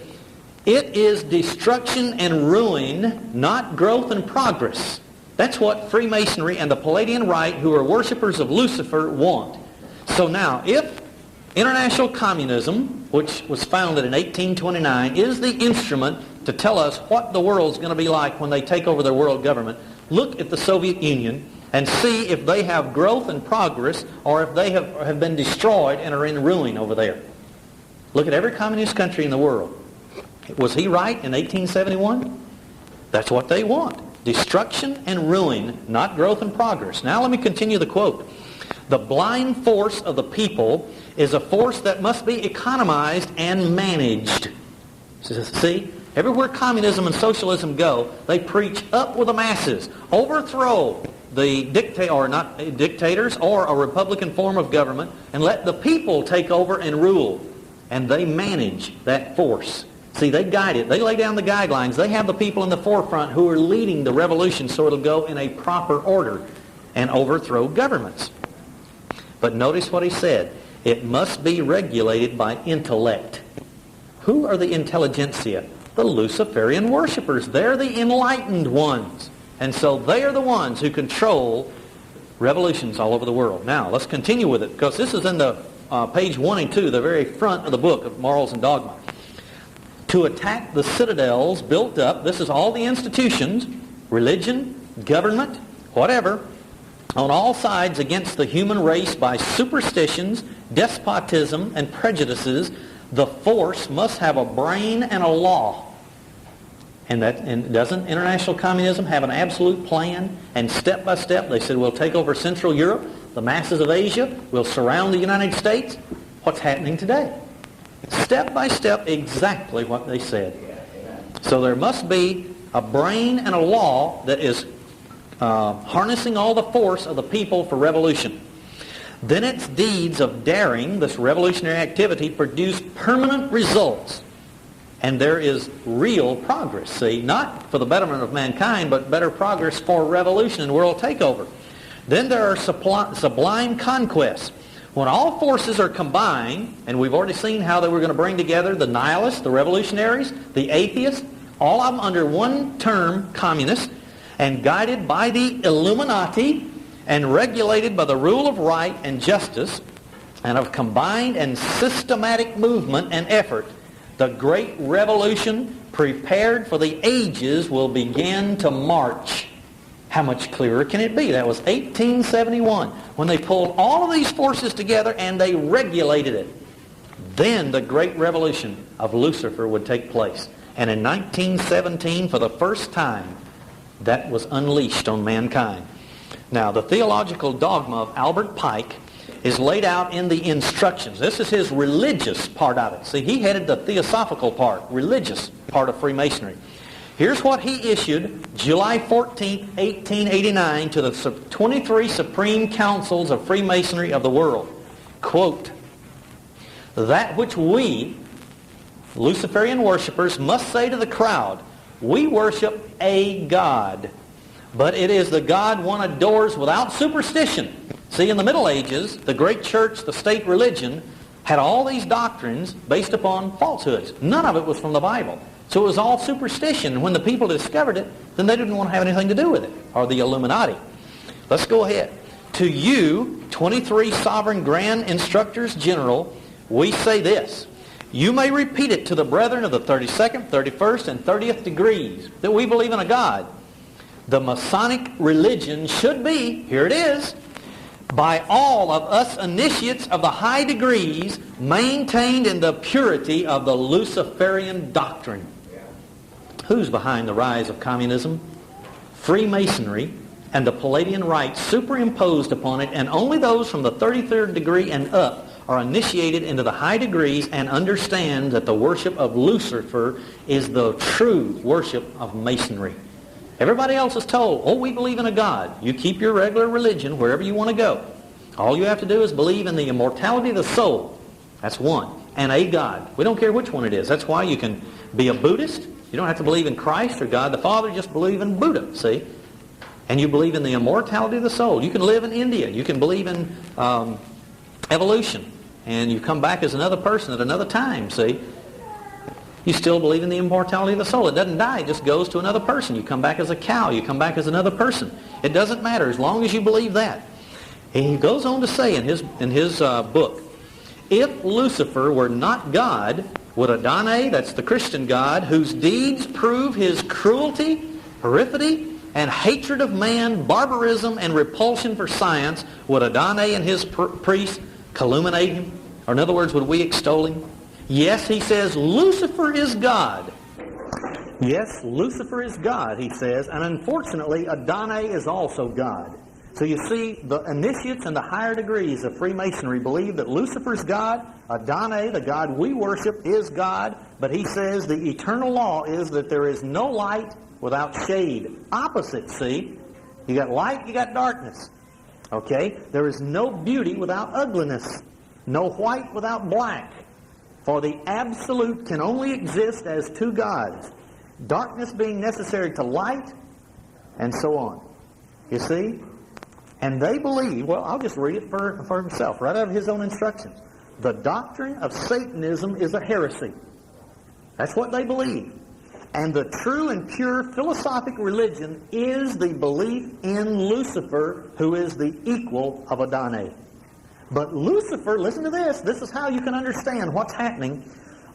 it is destruction and ruin, not growth and progress. That's what Freemasonry and the Palladian Rite, who are worshipers of Lucifer, want. So now, if international communism, which was founded in 1829, is the instrument to tell us what the world's going to be like when they take over their world government, look at the Soviet Union and see if they have growth and progress, or if they have been destroyed and are in ruin over there. Look at every communist country in the world. Was he right in 1871? That's what they want. Destruction and ruin, not growth and progress. Now let me continue the quote. The blind force of the people is a force that must be economized and managed. See, everywhere communism and socialism go, they preach up with the masses. Overthrow the dictators or a republican form of government, and let the people take over and rule. And they manage that force. See, they guide it. They lay down the guidelines. They have the people in the forefront who are leading the revolution so it'll go in a proper order and overthrow governments. But notice what he said. It must be regulated by intellect. Who are the intelligentsia? The Luciferian worshipers. They're the enlightened ones. And so they are the ones who control revolutions all over the world. Now, let's continue with it, because this is in the page 1 and 2, the very front of the book of Morals and Dogma. To attack the citadels built up, this is all the institutions, religion, government, whatever, on all sides against the human race by superstitions, despotism, and prejudices, the force must have a brain and a law. And doesn't international communism have an absolute plan? And step by step, they said, we'll take over Central Europe, the masses of Asia, we'll surround the United States. What's happening today? Step by step, exactly what they said. So there must be a brain and a law that is harnessing all the force of the people for revolution. Then its deeds of daring, this revolutionary activity, produce permanent results. And there is real progress, see, not for the betterment of mankind, but better progress for revolution and world takeover. Then there are sublime conquests. When all forces are combined, and we've already seen how they were going to bring together the nihilists, the revolutionaries, the atheists, all of them under one term, communists, and guided by the Illuminati, and regulated by the rule of right and justice, and of combined and systematic movement and effort, the great revolution prepared for the ages will begin to march. How much clearer can it be? That was 1871, when they pulled all of these forces together and they regulated it. Then the great revolution of Lucifer would take place. And in 1917, for the first time, that was unleashed on mankind. Now, the theological dogma of Albert Pike is laid out in the instructions. This is his religious part of it. See, he headed the theosophical part, religious part of Freemasonry. Here's what he issued July 14, 1889 to the 23 Supreme Councils of Freemasonry of the world. Quote, "That which we, Luciferian worshippers, must say to the crowd, we worship a God, but it is the God one adores without superstition." See, in the Middle Ages, the great church, the state religion, had all these doctrines based upon falsehoods. None of it was from the Bible. So it was all superstition. And when the people discovered it, then they didn't want to have anything to do with it, or the Illuminati. Let's go ahead. To you, 23 sovereign grand instructors general, we say this. You may repeat it to the brethren of the 32nd, 31st, and 30th degrees, that we believe in a God. The Masonic religion should be, here it is, by all of us initiates of the high degrees, maintained in the purity of the Luciferian doctrine. Who's behind the rise of communism? Freemasonry and the Palladian rite superimposed upon it, and only those from the 33rd degree and up are initiated into the high degrees and understand that the worship of Lucifer is the true worship of Masonry. Everybody else is told, oh, we believe in a God. You keep your regular religion wherever you want to go. All you have to do is believe in the immortality of the soul. That's one. And a God. We don't care which one it is. That's why you can be a Buddhist. You don't have to believe in Christ or God the Father. Just believe in Buddha, see? And you believe in the immortality of the soul. You can live in India. You can believe in evolution. And you come back as another person at another time, see? You still believe in the immortality of the soul. It doesn't die. It just goes to another person. You come back as a cow. You come back as another person. It doesn't matter as long as you believe that. And he goes on to say in his book, if Lucifer were not God, would Adonai, that's the Christian God, whose deeds prove his cruelty, perfidy, and hatred of man, barbarism, and repulsion for science, would Adonai and his priests calumniate him? Or in other words, would we extol him? Yes, he says, Lucifer is God. Yes, Lucifer is God, he says, and unfortunately, Adonai is also God. So you see, the initiates and the higher degrees of Freemasonry believe that Lucifer's God, Adonai, the God we worship, is God, but he says the eternal law is that there is no light without shade. Opposite, see? You got light, you got darkness. Okay? There is no beauty without ugliness. No white without black. For the absolute can only exist as two gods. Darkness being necessary to light, and so on. You see? And they believe, well, I'll just read it for himself, right out of his own instructions. The doctrine of Satanism is a heresy. That's what they believe. And the true and pure philosophic religion is the belief in Lucifer, who is the equal of Adonai. But Lucifer, listen to this, this is how you can understand what's happening.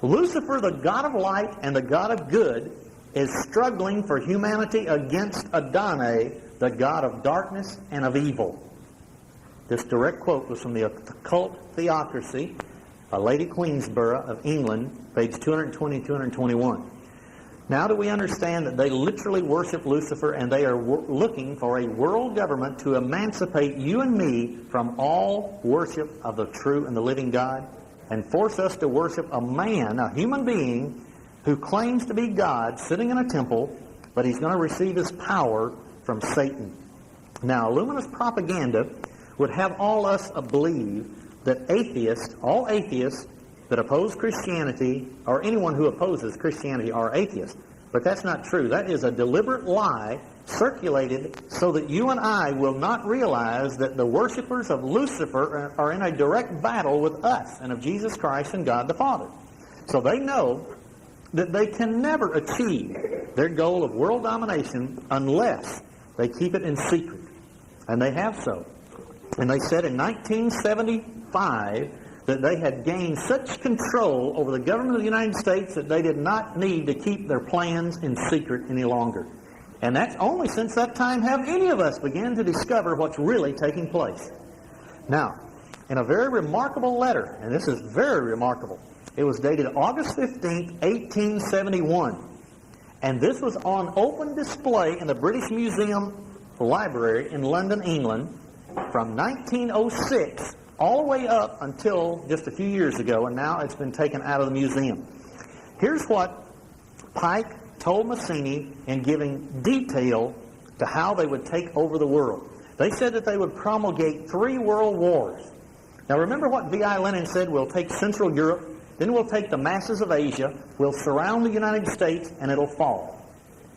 Lucifer, the God of light and the God of good, is struggling for humanity against Adonai, the god of darkness and of evil. This direct quote was from the Occult Theocracy by Lady Queensborough of England, page 220 and 221. Now do we understand that they literally worship Lucifer, and they are looking for a world government to emancipate you and me from all worship of the true and the living God, and force us to worship a man, a human being, who claims to be God, sitting in a temple, but he's going to receive his power from Satan. Now, Illuminist propaganda would have all us believe that atheists, all atheists that oppose Christianity, or anyone who opposes Christianity, are atheists. But that's not true. That is a deliberate lie circulated so that you and I will not realize that the worshipers of Lucifer are in a direct battle with us and of Jesus Christ and God the Father. So they know that they can never achieve their goal of world domination unless they keep it in secret. And they have so. And they said in 1975 that they had gained such control over the government of the United States that they did not need to keep their plans in secret any longer. And that's only since that time have any of us begun to discover what's really taking place. Now, in a very remarkable letter, and this is very remarkable, it was dated August 15, 1871. And this was on open display in the British Museum Library in London, England, from 1906 all the way up until just a few years ago, and now it's been taken out of the museum. Here's what Pike told Mazzini in giving detail to how they would take over the world. They said that they would promulgate 3 world wars. Now remember what V.I. Lenin said, we'll take Central Europe, then we'll take the masses of Asia, we'll surround the United States, and it'll fall.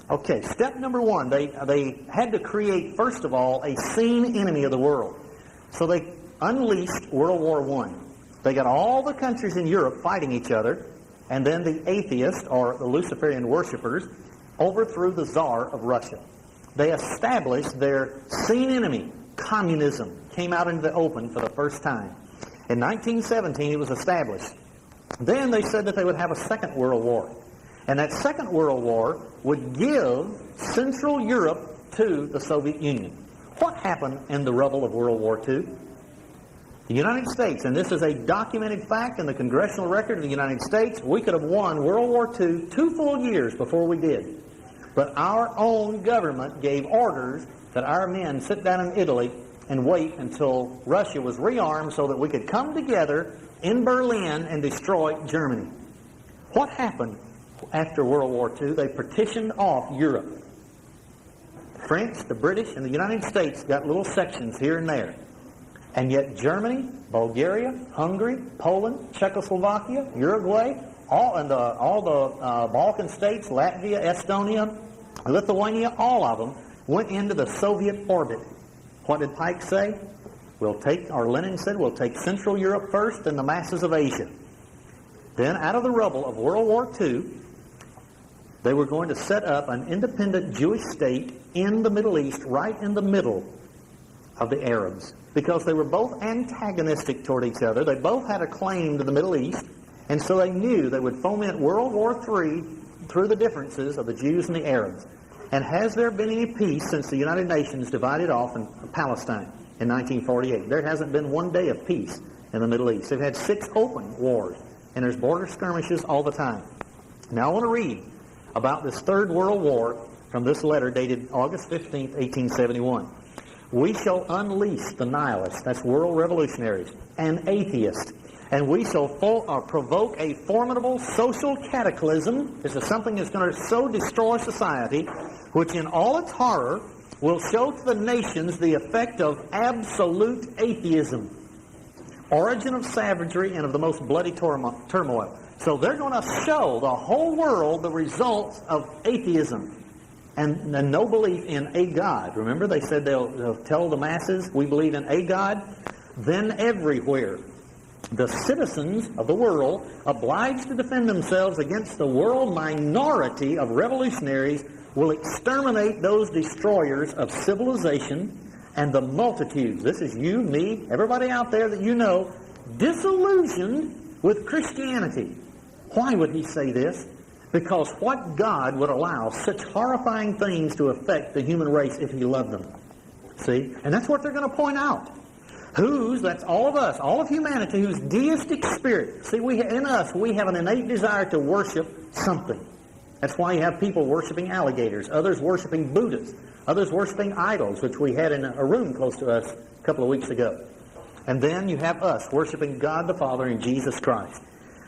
Okay, step number 1, they had to create, first of all, a seen enemy of the world. So they unleashed World War I. They got all the countries in Europe fighting each other, and then the atheists, or the Luciferian worshippers, overthrew the Tsar of Russia. They established their seen enemy, communism, came out into the open for the first time. In 1917, it was established. Then they said that they would have a second world war. And that second world war would give Central Europe to the Soviet Union. What happened in the rubble of World War II? The United States, and this is a documented fact in the Congressional Record of the United States, we could have won World War II 2 full years before we did. But our own government gave orders that our men sit down in Italy and wait until Russia was rearmed so that we could come together in Berlin and destroy Germany. What happened after World War II? They partitioned off Europe. The French, the British, and the United States got little sections here and there. And yet Germany, Bulgaria, Hungary, Poland, Czechoslovakia, Uruguay, all the Balkan states, Latvia, Estonia, Lithuania, all of them went into the Soviet orbit. What did Pike say? Lenin said, we'll take Central Europe first and the masses of Asia. Then out of the rubble of World War II, they were going to set up an independent Jewish state in the Middle East, right in the middle of the Arabs, because they were both antagonistic toward each other. They both had a claim to the Middle East, and so they knew they would foment World War III through the differences of the Jews and the Arabs. And has there been any peace since the United Nations divided off in Palestine in 1948? There hasn't been one day of peace in the Middle East. They've had 6 open wars, and there's border skirmishes all the time. Now I want to read about this Third World War from this letter dated August 15, 1871. We shall unleash the nihilists, that's world revolutionaries, and atheists, and we shall provoke a formidable social cataclysm. This is something that's going to so destroy society, which in all its horror will show to the nations the effect of absolute atheism, origin of savagery and of the most bloody turmoil. So they're going to show the whole world the results of atheism and no belief in a God. Remember, they said they'll tell the masses, we believe in a God. Then everywhere, the citizens of the world, obliged to defend themselves against the world minority of revolutionaries, will exterminate those destroyers of civilization and the multitudes. This is you, me, everybody out there that you know, disillusioned with Christianity. Why would he say this? Because what God would allow such horrifying things to affect the human race if He loved them? See? And that's what they're going to point out. That's all of us, all of humanity, whose deistic spirit. See, in us, we have an innate desire to worship something. That's why you have people worshiping alligators, others worshiping Buddhas, others worshiping idols, which we had in a room close to us a couple of weeks ago. And then you have us worshiping God the Father and Jesus Christ.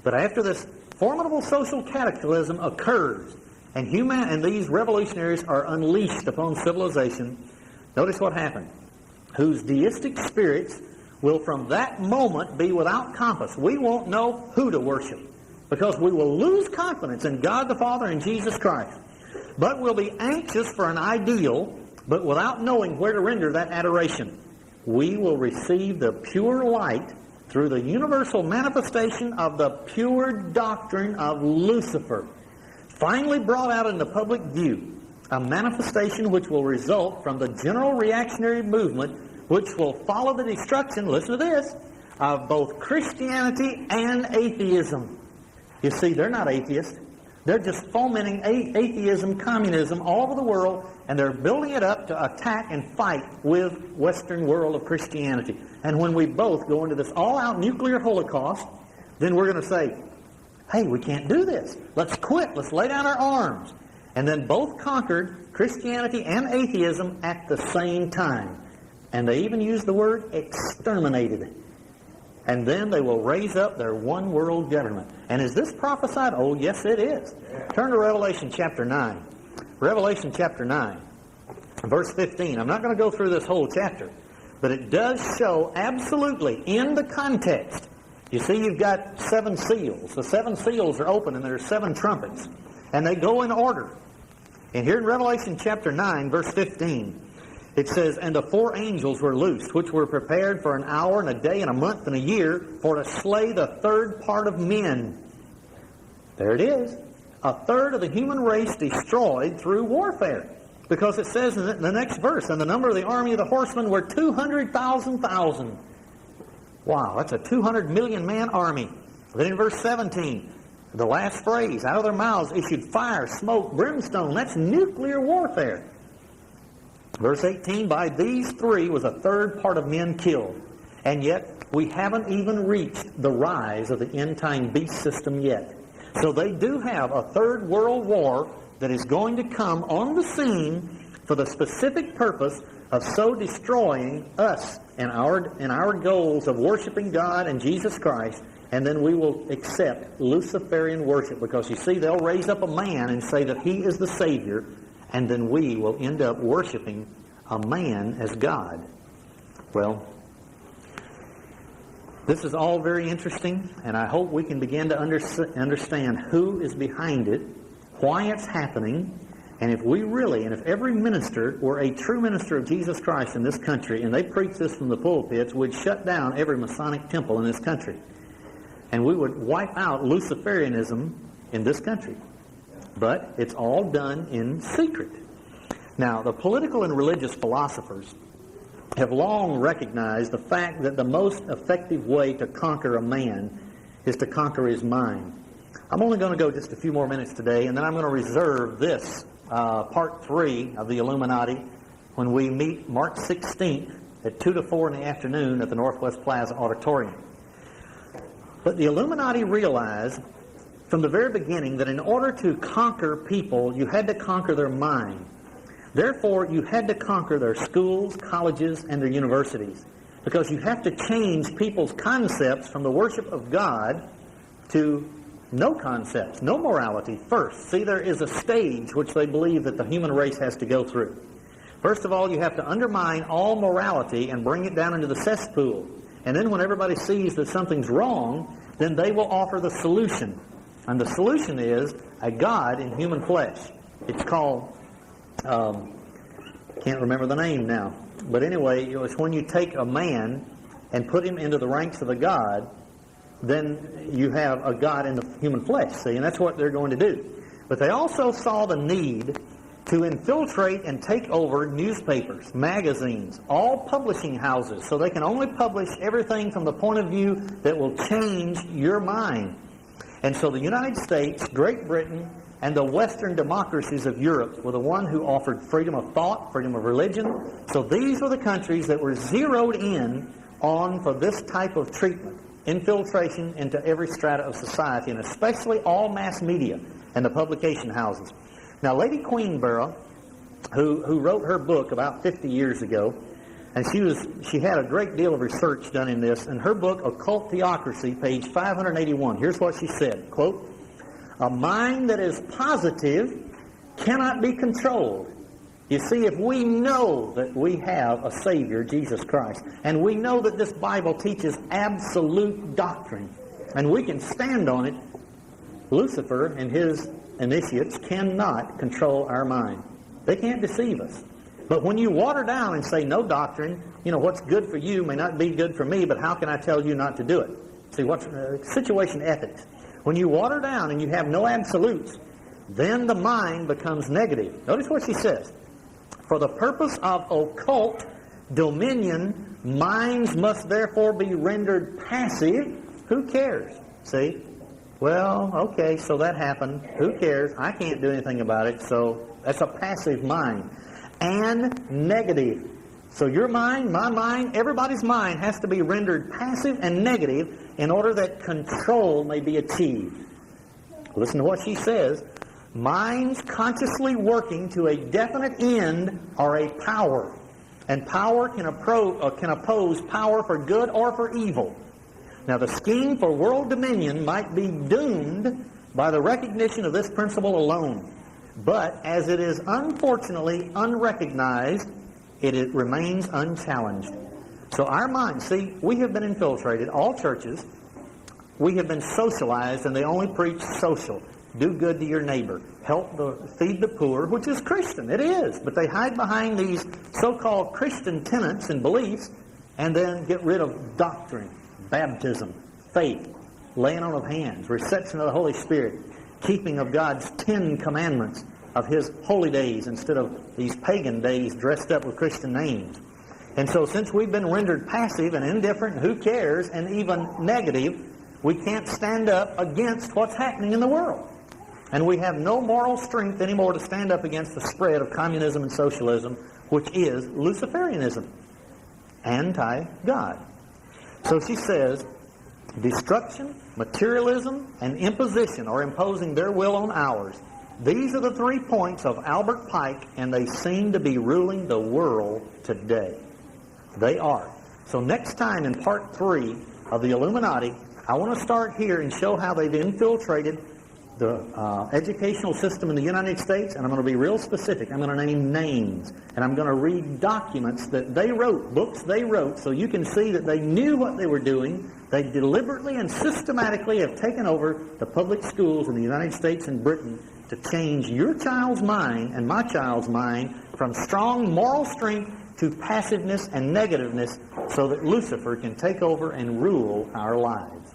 But after this formidable social cataclysm occurs, and these revolutionaries are unleashed upon civilization, notice what happened. Whose deistic spirits will from that moment be without compass. We won't know who to worship, because we will lose confidence in God the Father and Jesus Christ. But we'll be anxious for an ideal, but without knowing where to render that adoration. We will receive the pure light through the universal manifestation of the pure doctrine of Lucifer, finally brought out in the public view, a manifestation which will result from the general reactionary movement which will follow the destruction, listen to this, of both Christianity and atheism. You see, they're not atheists. They're just fomenting atheism, communism all over the world, and they're building it up to attack and fight with Western world of Christianity. And when we both go into this all-out nuclear holocaust, then we're going to say, hey, we can't do this. Let's quit. Let's lay down our arms. And then both conquered Christianity and atheism at the same time. And they even use the word exterminated. And then they will raise up their one world government. And is this prophesied? Oh, yes, it is. Turn to Revelation chapter 9. Revelation chapter 9, verse 15. I'm not going to go through this whole chapter, but it does show absolutely in the context. You see, you've got 7 seals. The 7 seals are open, and there are 7 trumpets. And they go in order. And here in Revelation chapter 9, verse 15, it says, "And the 4 angels were loosed, which were prepared for an hour and a day and a month and a year, for to slay the 1/3 part of men." There it is. 1/3 of the human race destroyed through warfare. Because it says in the next verse, "And the number of the army of the horsemen were 200,000." Wow, that's a 200 million man army. Then in verse 17, the last phrase, "Out of their mouths issued fire, smoke, brimstone." That's nuclear warfare. Verse 18, "By these 3 was 1/3 part of men killed." And yet, we haven't even reached the rise of the end-time beast system yet. So they do have a 3rd world war that is going to come on the scene for the specific purpose of so destroying us and our goals of worshiping God and Jesus Christ. And then we will accept Luciferian worship, because you see, they'll raise up a man and say that he is the Savior, and then we will end up worshiping a man as God. Well, this is all very interesting, and I hope we can begin to understand who is behind it, why it's happening, and if every minister were a true minister of Jesus Christ in this country, and they preach this from the pulpits, we'd shut down every Masonic temple in this country. And we would wipe out Luciferianism in this country. But it's all done in secret. Now, the political and religious philosophers have long recognized the fact that the most effective way to conquer a man is to conquer his mind. I'm only going to go just a few more minutes today, and then I'm going to reserve this, part 3 of the Illuminati, when we meet March 16th at 2 to 4 in the afternoon at the Northwest Plaza Auditorium. But the Illuminati realized from the very beginning that in order to conquer people, you had to conquer their mind. Therefore, you had to conquer their schools, colleges, and their universities. Because you have to change people's concepts from the worship of God to no concepts, no morality first. See, there is a stage which they believe that the human race has to go through. First of all, you have to undermine all morality and bring it down into the cesspool. And then when everybody sees that something's wrong, then they will offer the solution. And the solution is a God in human flesh. It's called, can't remember the name now. But anyway, it's when you take a man and put him into the ranks of a God, then you have a God in the human flesh, see? And that's what they're going to do. But they also saw the need to infiltrate and take over newspapers, magazines, all publishing houses, so they can only publish everything from the point of view that will change your mind. And so the United States, Great Britain, and the Western democracies of Europe were the one who offered freedom of thought, freedom of religion. So these were the countries that were zeroed in on for this type of treatment, infiltration into every strata of society, and especially all mass media and the publication houses. Now, Lady Queenborough, who wrote her book about 50 years ago, and she had a great deal of research done in this. In her book, Occult Theocracy, page 581, here's what she said, quote, "A mind that is positive cannot be controlled." You see, if we know that we have a Savior, Jesus Christ, and we know that this Bible teaches absolute doctrine, and we can stand on it, Lucifer and his initiates cannot control our mind. They can't deceive us. But when you water down and say no doctrine, what's good for you may not be good for me, but how can I tell you not to do it? See, what's situation ethics. When you water down and you have no absolutes, then the mind becomes negative. Notice what she says. For the purpose of occult dominion, minds must therefore be rendered passive. Who cares? See? Well, okay, so that happened. Who cares? I can't do anything about it, so that's a passive mind. And negative. So your mind, my mind, everybody's mind has to be rendered passive and negative in order that control may be achieved. Listen to what she says. Minds consciously working to a definite end are a power. And power can oppose power for good or for evil. Now the scheme for world dominion might be doomed by the recognition of this principle alone. But as it is unfortunately unrecognized, it remains unchallenged. So our minds, see, we have been infiltrated, all churches. We have been socialized, and they only preach social. Do good to your neighbor. Feed the poor, which is Christian. It is. But they hide behind these so-called Christian tenets and beliefs and then get rid of doctrine, baptism, faith, laying on of hands, reception of the Holy Spirit, keeping of God's 10 commandments, of His holy days instead of these pagan days dressed up with Christian names. And so since we've been rendered passive and indifferent, who cares, and even negative, we can't stand up against what's happening in the world. And we have no moral strength anymore to stand up against the spread of communism and socialism, which is Luciferianism, anti-God. So she says, destruction, materialism, and imposition are imposing their will on ours. These are the 3 points of Albert Pike, and they seem to be ruling the world today. They are. So next time in part 3 of the Illuminati, I want to start here and show how they've infiltrated the educational system in the United States, and I'm going to be real specific. I'm going to name names, and I'm going to read documents that they wrote, books they wrote, so you can see that they knew what they were doing. They deliberately and systematically have taken over the public schools in the United States and Britain to change your child's mind and my child's mind from strong moral strength to passiveness and negativeness so that Lucifer can take over and rule our lives.